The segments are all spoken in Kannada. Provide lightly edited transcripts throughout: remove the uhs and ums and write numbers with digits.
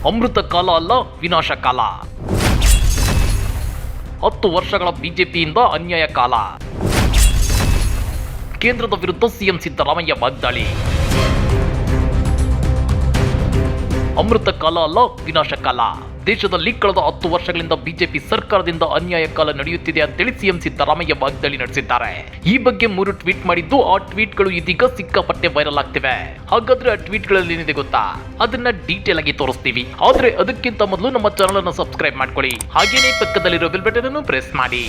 ಅಮೃತ ಕಾಲ ಅಲ್ಲ, ವಿನಾಶ ಕಾಲ. 10 ವರ್ಷಗಳ ಬಿಜೆಪಿಯಿಂದ ಅನ್ಯಾಯ ಕಾಲ. ಕೇಂದ್ರದ ವಿರುದ್ಧ ಸಿಎಂ ಸಿದ್ದರಾಮಯ್ಯ ವಾಗ್ದಾಳಿ. ಅಮೃತ ಕಾಲ ಅಲ್ಲ, ವಿನಾಶ ಕಾಲ. ದೇಶದಲ್ಲಿ ಕಳೆದ 10 ವರ್ಷಗಳಿಂದ ಬಿಜೆಪಿ ಸರ್ಕಾರದಿಂದ ಅನ್ಯಾಯ ಕಾಲ ನಡೆಯುತ್ತಿದೆ ಅಂತೇಳಿ ಸಿಎಂ ಸಿದ್ದರಾಮಯ್ಯ ವಾಗ್ದಾಳಿ ನಡೆಸಿದ್ದಾರೆ. ಈ ಬಗ್ಗೆ 3 ಟ್ವೀಟ್ ಮಾಡಿದ್ದು, ಆ ಟ್ವೀಟ್ಗಳು ಇದೀಗ ಸಿಕ್ಕಾಪಟ್ಟೆ ವೈರಲ್ ಆಗ್ತಿವೆ. ಹಾಗಾದ್ರೆ ಆ ಟ್ವೀಟ್ಗಳಲ್ಲಿ ಏನಿದೆ ಗೊತ್ತಾ? ಅದನ್ನ ಡೀಟೇಲ್ ಆಗಿ ತೋರಿಸ್ತೀವಿ. ಆದ್ರೆ ಅದಕ್ಕಿಂತ ಮೊದಲು ನಮ್ಮ ಚಾನಲ್ ಅನ್ನು ಸಬ್ಸ್ಕ್ರೈಬ್ ಮಾಡ್ಕೊಳ್ಳಿ. ಹಾಗೇನೇ ಪಕ್ಕದಲ್ಲಿರೋ ಬೆಲ್ ಬಟನ್ ಅನ್ನು ಪ್ರೆಸ್ ಮಾಡಿ.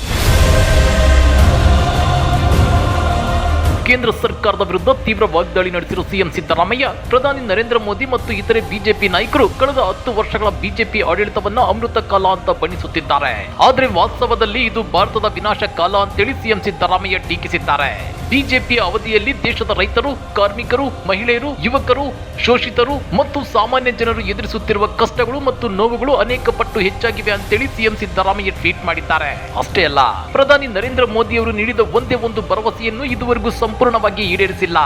ಕೇಂದ್ರ ಸರ್ಕಾರದ ವಿರುದ್ಧ ತೀವ್ರ ವಾಗ್ದಾಳಿ ನಡೆಸಿರುವ ಸಿಎಂ ಸಿದ್ದರಾಮಯ್ಯ, ಪ್ರಧಾನಿ ನರೇಂದ್ರ ಮೋದಿ ಮತ್ತು ಇತರೆ ಬಿಜೆಪಿ ನಾಯಕರು ಕಳೆದ 10 ವರ್ಷಗಳ ಬಿಜೆಪಿ ಆಡಳಿತವನ್ನ ಅಮೃತ ಕಾಲ ಅಂತ ಬಣ್ಣಿಸುತ್ತಿದ್ದಾರೆ. ಆದ್ರೆ ವಾಸ್ತವದಲ್ಲಿ ಇದು ಭಾರತದ ವಿನಾಶ ಕಾಲ ಅಂತೇಳಿ ಸಿಎಂ ಸಿದ್ದರಾಮಯ್ಯ ಟೀಕಿಸಿದ್ದಾರೆ. ಬಿಜೆಪಿಯ ಅವಧಿಯಲ್ಲಿ ದೇಶದ ರೈತರು, ಕಾರ್ಮಿಕರು, ಮಹಿಳೆಯರು, ಯುವಕರು, ಶೋಷಿತರು ಮತ್ತು ಸಾಮಾನ್ಯ ಜನರು ಎದುರಿಸುತ್ತಿರುವ ಕಷ್ಟಗಳು ಮತ್ತು ನೋವುಗಳು ಅನೇಕ ಪಟ್ಟು ಹೆಚ್ಚಾಗಿವೆ ಅಂತೇಳಿ ಸಿಎಂ ಸಿದ್ದರಾಮಯ್ಯ ಟ್ವೀಟ್ ಮಾಡಿದ್ದಾರೆ. ಅಷ್ಟೇ ಅಲ್ಲ, ಪ್ರಧಾನಿ ನರೇಂದ್ರ ಮೋದಿ ಅವರು ನೀಡಿದ ಒಂದೇ ಒಂದು ಭರವಸೆಯನ್ನು ಇದುವರೆಗೂ ಸಂಪೂರ್ಣವಾಗಿ ಈಡೇರಿಸಿಲ್ಲ.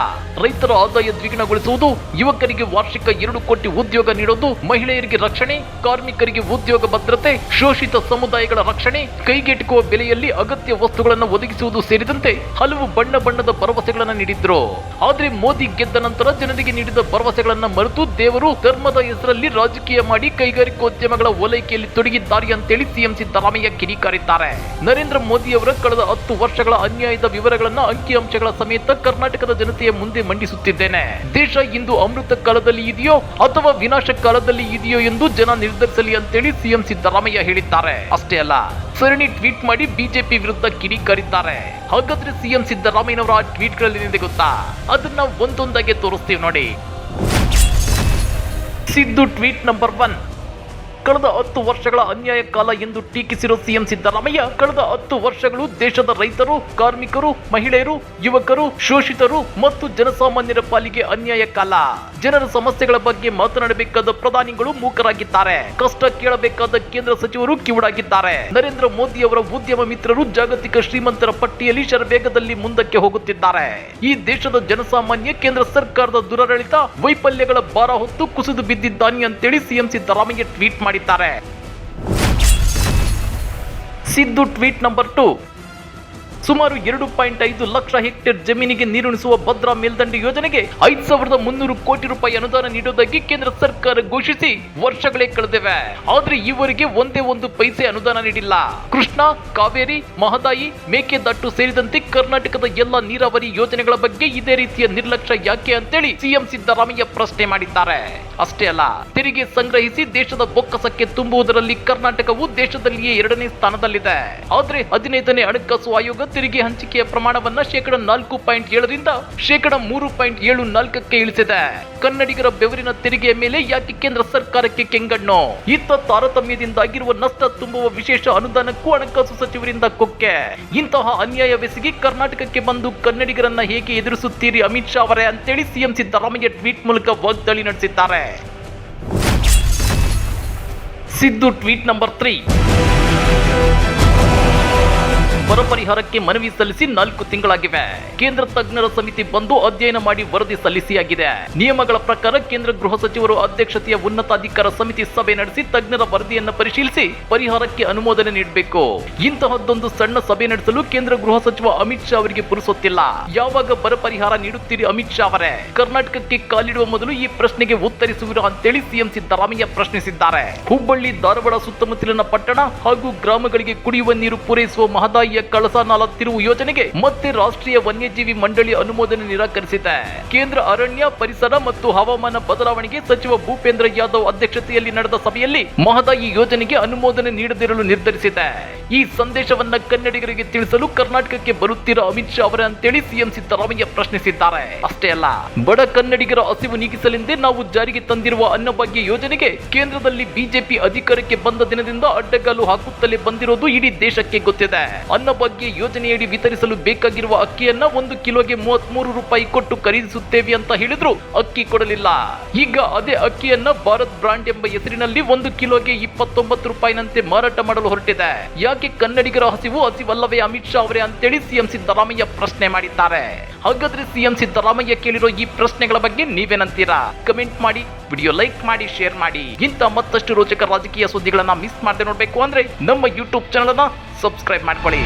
ರೈತರ ಆದಾಯ ದ್ವಿಗುಣಗೊಳಿಸುವುದು, ಯುವಕರಿಗೆ ವಾರ್ಷಿಕ 2 ಕೋಟಿ ಉದ್ಯೋಗ ನೀಡುವುದು, ಮಹಿಳೆಯರಿಗೆ ರಕ್ಷಣೆ, ಕಾರ್ಮಿಕರಿಗೆ ಉದ್ಯೋಗ ಭದ್ರತೆ, ಶೋಷಿತ ಸಮುದಾಯಗಳ ರಕ್ಷಣೆ, ಕೈಗೆಟುಕುವ ಬೆಲೆಯಲ್ಲಿ ಅಗತ್ಯ ವಸ್ತುಗಳನ್ನು ಒದಗಿಸುವುದು ಸೇರಿದಂತೆ ಹಲವು ಬಣ್ಣದ ಭರವಸೆಗಳನ್ನು ನೀಡಿದ್ರು. ಆದ್ರೆ ಮೋದಿ ಗೆದ್ದ ನಂತರ ಜನರಿಗೆ ನೀಡಿದ ಭರವಸೆಗಳನ್ನ ಮರೆತು ದೇವರು, ಧರ್ಮದ ಹೆಸರಲ್ಲಿ ರಾಜಕೀಯ ಮಾಡಿ ಕೈಗಾರಿಕೋದ್ಯಮಗಳ ಓಲೈಕೆಯಲ್ಲಿ ತೊಡಗಿದ್ದಾರೆ ಅಂತೇಳಿ ಸಿಎಂ ಸಿದ್ದರಾಮಯ್ಯ ಕಿಡಿಕಾರಿದ್ದಾರೆ. ನರೇಂದ್ರ ಮೋದಿ ಅವರ ಕಳೆದ 10 ವರ್ಷಗಳ ಅನ್ಯಾಯದ ವಿವರಗಳನ್ನ ಅಂಕಿಅಂಶಗಳ ಸಮೇತ ಕರ್ನಾಟಕದ ಜನತೆಯ ಮುಂದೆ ಮಂಡಿಸುತ್ತಿದ್ದೇನೆ. ದೇಶ ಇಂದು ಅಮೃತ ಕಾಲದಲ್ಲಿ ಇದೆಯೋ ಅಥವಾ ವಿನಾಶ ಕಾಲದಲ್ಲಿ ಇದೆಯೋ ಎಂದು ಜನ ನಿರ್ಧರಿಸಲಿ ಅಂತೇಳಿ ಸಿಎಂ ಸಿದ್ದರಾಮಯ್ಯ ಹೇಳಿದ್ದಾರೆ. ಅಷ್ಟೇ ಅಲ್ಲ, ಸರಣಿ ಟ್ವೀಟ್ ಮಾಡಿ ಬಿಜೆಪಿ ವಿರುದ್ಧ ಕಿಡಿಕಾರಿದ್ದಾರೆ. ಹಾಗಾದ್ರೆ ಸಿಎಂ ಸಿದ್ದರಾಮಯ್ಯನವರ ಟ್ವೀಟ್ಗಳಲ್ಲಿ ಏನಿದೆ ಗೊತ್ತಾ? ಅದನ್ನ ಒಂದೊಂದಾಗಿ ತೋರಿಸ್ತೀವಿ ನೋಡಿ. Siddu tweet number 1. ಕಳೆದ 10 ವರ್ಷಗಳ ಅನ್ಯಾಯ ಕಾಲ ಎಂದು ಟೀಕಿಸಿರುವ ಸಿಎಂ ಸಿದ್ದರಾಮಯ್ಯ, ಕಳೆದ 10 ವರ್ಷಗಳು ದೇಶದ ರೈತರು, ಕಾರ್ಮಿಕರು, ಮಹಿಳೆಯರು, ಯುವಕರು, ಶೋಷಿತರು ಮತ್ತು ಜನಸಾಮಾನ್ಯರ ಪಾಲಿಗೆ ಅನ್ಯಾಯ ಕಾಲ. ಜನರ ಸಮಸ್ಯೆಗಳ ಬಗ್ಗೆ ಮಾತನಾಡಬೇಕಾದ ಪ್ರಧಾನಿಗಳು ಮೂಕರಾಗಿದ್ದಾರೆ. ಕಷ್ಟ ಕೇಳಬೇಕಾದ ಕೇಂದ್ರ ಸಚಿವರು ಕಿವುಡಾಗಿದ್ದಾರೆ. ನರೇಂದ್ರ ಮೋದಿ ಅವರ ಉದ್ಯಮ ಮಿತ್ರರು ಜಾಗತಿಕ ಶ್ರೀಮಂತರ ಪಟ್ಟಿಯಲ್ಲಿ ಶರವೇಗದಲ್ಲಿ ಮುಂದಕ್ಕೆ ಹೋಗುತ್ತಿದ್ದಾರೆ. ಈ ದೇಶದ ಜನಸಾಮಾನ್ಯ ಕೇಂದ್ರ ಸರ್ಕಾರದ ದುರಾಡಳಿತ, ವೈಫಲ್ಯಗಳ ಭಾರ ಹೊತ್ತು ಕುಸಿದು ಬಿದ್ದಿದ್ದಾನೆ ಅಂತೇಳಿ ಸಿಎಂ ಸಿದ್ದರಾಮಯ್ಯ ಟ್ವೀಟ್ ಮಾಡಿದ್ದಾರೆ. Siddu tweet number 2. ಸುಮಾರು 2.5 ಲಕ್ಷ ಹೆಕ್ಟೇರ್ ಜಮೀನಿಗೆ ನೀರುಣಿಸುವ ಭದ್ರಾ ಮೇಲ್ದಂಡೆ ಯೋಜನೆಗೆ 5,300 ಕೋಟಿ ರೂಪಾಯಿ ಅನುದಾನ ನೀಡುವುದಾಗಿ ಕೇಂದ್ರ ಸರ್ಕಾರ ಘೋಷಿಸಿ ವರ್ಷಗಳೇ ಕಳೆದಿವೆ. ಆದ್ರೆ ಈವರೆಗೆ ಒಂದೇ ಒಂದು ಪೈಸೆ ಅನುದಾನ ನೀಡಿಲ್ಲ. ಕೃಷ್ಣ, ಕಾವೇರಿ, ಮಹದಾಯಿ, ಮೇಕೆದಾಟು ಸೇರಿದಂತೆ ಕರ್ನಾಟಕದ ಎಲ್ಲ ನೀರಾವರಿ ಯೋಜನೆಗಳ ಬಗ್ಗೆ ಇದೇ ರೀತಿಯ ನಿರ್ಲಕ್ಷ್ಯ ಯಾಕೆ ಅಂತೇಳಿ ಸಿಎಂ ಸಿದ್ದರಾಮಯ್ಯ ಪ್ರಶ್ನೆ ಮಾಡಿದ್ದಾರೆ. ಅಷ್ಟೇ ಅಲ್ಲ, ತೆರಿಗೆ ಸಂಗ್ರಹಿಸಿ ದೇಶದ ಬೊಕ್ಕಸಕ್ಕೆ ತುಂಬುವುದರಲ್ಲಿ ಕರ್ನಾಟಕವು ದೇಶದಲ್ಲಿಯೇ 2ನೇ ಸ್ಥಾನದಲ್ಲಿದೆ. ಆದ್ರೆ 15ನೇ ಹಣಕಾಸು ಆಯೋಗ ತೆರಿಗೆ ಹಂಚಿಕೆಯ ಪ್ರಮಾಣವನ್ನ 4.7 ರಿಂದ 3.74ಕ್ಕೆ ಇಳಿಸಿದೆ. ಕನ್ನಡಿಗರ ಬೆವರಿನ ತೆರಿಗೆಯ ಮೇಲೆ ಯಾಕೆ ಕೇಂದ್ರ ಸರ್ಕಾರಕ್ಕೆ ಕೆಂಗಣ್ಣು? ಇತ್ತ ತಾರತಮ್ಯದಿಂದಾಗಿರುವ ನಷ್ಟ ತುಂಬುವ ವಿಶೇಷ ಅನುದಾನಕ್ಕೂ ಹಣಕಾಸು ಸಚಿವರಿಂದ ಕೊಕ್ಕೆ. ಇಂತಹ ಅನ್ಯಾಯವೆಸಗಿ ಕರ್ನಾಟಕಕ್ಕೆ ಬಂದು ಕನ್ನಡಿಗರನ್ನ ಹೇಗೆ ಎದುರಿಸುತ್ತೀರಿ ಅಮಿತ್ ಶಾ ಅವರೇ ಅಂತೇಳಿ ಸಿಎಂ ಸಿದ್ದರಾಮಯ್ಯ ಟ್ವೀಟ್ ಮೂಲಕ ವಾಗ್ದಾಳಿ ನಡೆಸಿದ್ದಾರೆ. Siddu tweet number 3. ಬರ ಪರಿಹಾರಕ್ಕೆ ಮನವಿ ಸಲ್ಲಿಸಿ 4 ತಿಂಗಳಾಗಿವೆ. ಕೇಂದ್ರ ತಜ್ಞರ ಸಮಿತಿ ಬಂದು ಅಧ್ಯಯನ ಮಾಡಿ ವರದಿ ಸಲ್ಲಿಸಿಯಾಗಿದೆ. ನಿಯಮಗಳ ಪ್ರಕಾರ ಕೇಂದ್ರ ಗೃಹ ಸಚಿವರು ಅಧ್ಯಕ್ಷತೆಯ ಉನ್ನತಾಧಿಕಾರ ಸಮಿತಿ ಸಭೆ ನಡೆಸಿ ತಜ್ಞರ ವರದಿಯನ್ನು ಪರಿಶೀಲಿಸಿ ಪರಿಹಾರಕ್ಕೆ ಅನುಮೋದನೆ ನೀಡಬೇಕು. ಇಂತಹದ್ದೊಂದು ಸಣ್ಣ ಸಭೆ ನಡೆಸಲು ಕೇಂದ್ರ ಗೃಹ ಸಚಿವ ಅಮಿತ್ ಶಾ ಅವರಿಗೆ ಪುರುಸೊತ್ತಿಲ್ಲ. ಯಾವಾಗ ಬರ ಪರಿಹಾರ ನೀಡುತ್ತೀರಿ ಅಮಿತ್ ಶಾ ಅವರೇ? ಕರ್ನಾಟಕಕ್ಕೆ ಕಾಲಿಡುವ ಮೊದಲು ಈ ಪ್ರಶ್ನೆಗೆ ಉತ್ತರಿಸುವಿರಾ ಅಂತೇಳಿ ಸಿಎಂ ಸಿದ್ದರಾಮಯ್ಯ ಪ್ರಶ್ನಿಸಿದ್ದಾರೆ. ಹುಬ್ಬಳ್ಳಿ, ಧಾರವಾಡ ಸುತ್ತಮುತ್ತಲಿನ ಪಟ್ಟಣ ಹಾಗೂ ಗ್ರಾಮಗಳಿಗೆ ಕುಡಿಯುವ ನೀರು ಪೂರೈಸುವ ಮಹದಾಯಿ ಕಳಸಾ-ನಾಲಾ ತಿರುವು ಯೋಜನೆಗೆ ಮತ್ತೆ ರಾಷ್ಟ್ರೀಯ ವನ್ಯಜೀವಿ ಮಂಡಳಿ ಅನುಮೋದನೆ ನಿರಾಕರಿಸಿದೆ. ಕೇಂದ್ರ ಅರಣ್ಯ, ಪರಿಸರ ಮತ್ತು ಹವಾಮಾನ ಬದಲಾವಣೆಗೆ ಸಚಿವ ಭೂಪೇಂದ್ರ ಯಾದವ್ ಅಧ್ಯಕ್ಷತೆಯಲ್ಲಿ ನಡೆದ ಸಭೆಯಲ್ಲಿ ಮಹದಾಯಿ ಯೋಜನೆಗೆ ಅನುಮೋದನೆ ನೀಡದಿರಲು ನಿರ್ಧರಿಸಿದೆ. ಈ ಸಂದೇಶವನ್ನ ಕನ್ನಡಿಗರಿಗೆ ತಿಳಿಸಲು ಕರ್ನಾಟಕಕ್ಕೆ ಬರುತ್ತಿರೋ ಅಮಿತ್ ಶಾ ಅವರೇ ಅಂತೇಳಿ ಸಿಎಂ ಸಿದ್ದರಾಮಯ್ಯ ಪ್ರಶ್ನಿಸಿದ್ದಾರೆ. ಅಷ್ಟೇ ಅಲ್ಲ, ಬಡ ಕನ್ನಡಿಗರ ಹಸಿವು ನೀಗಿಸಲೆಂದೇ ನಾವು ಜಾರಿಗೆ ತಂದಿರುವ ಅನ್ನಭಾಗ್ಯ ಯೋಜನೆಗೆ ಕೇಂದ್ರದಲ್ಲಿ ಬಿಜೆಪಿ ಅಧಿಕಾರಕ್ಕೆ ಬಂದ ದಿನದಿಂದ ಅಡ್ಡಗಾಲು ಹಾಕುತ್ತಲೇ ಬಂದಿರೋದು ಇಡೀ ದೇಶಕ್ಕೆ ಗೊತ್ತಿದೆ. ಅನ್ನಭಾಗ್ಯ ಯೋಜನೆಯಡಿ ವಿತರಿಸಲು ಬೇಕಾಗಿರುವ ಅಕ್ಕಿಯನ್ನ 1 ಕಿಲೋಗೆ 33 ರೂಪಾಯಿ ಕೊಟ್ಟು ಖರೀದಿಸುತ್ತೇವೆ ಅಂತ ಹೇಳಿದ್ರು, ಅಕ್ಕಿ ಕೊಡಲಿಲ್ಲ. ಈಗ ಅದೇ ಅಕ್ಕಿಯನ್ನ ಭಾರತ್ ಬ್ರಾಂಡ್ ಎಂಬ ಹೆಸರಿನಲ್ಲಿ 1 ಕಿಲೋಗೆ 29 ರೂಪಾಯಿನಂತೆ ಮಾರಾಟ ಮಾಡಲು ಹೊರಟಿದೆ. ಯಾಕೆ ಕನ್ನಡಿಗರ ಹಸಿವಲ್ಲವೇ ಅಮಿತ್ ಶಾ ಅವರೇ ಅಂತೇಳಿ ಸಿಎಂ ಸಿದ್ದರಾಮಯ್ಯ ಪ್ರಶ್ನೆ ಮಾಡಿದ್ದಾರೆ. ಹಾಗಾದ್ರೆ ಸಿಎಂ ಸಿದ್ದರಾಮಯ್ಯ ಕೇಳಿರೋ ಈ ಪ್ರಶ್ನೆಗಳ ಬಗ್ಗೆ ನೀವೇನಂತೀರಾ? ಕಮೆಂಟ್ ಮಾಡಿ, ವಿಡಿಯೋ ಲೈಕ್ ಮಾಡಿ, ಶೇರ್ ಮಾಡಿ. ಇಂಥ ಮತ್ತಷ್ಟು ರೋಚಕ ರಾಜಕೀಯ ಸುದ್ದಿಗಳನ್ನ ಮಿಸ್ ಮಾಡದೆ ನೋಡ್ಬೇಕು ಅಂದ್ರೆ ನಮ್ಮ ಯೂಟ್ಯೂಬ್ ಚಾನಲ್ ಅನ್ನ ಸಬ್ಸ್ಕ್ರೈಬ್ ಮಾಡ್ಕೊಳ್ಳಿ.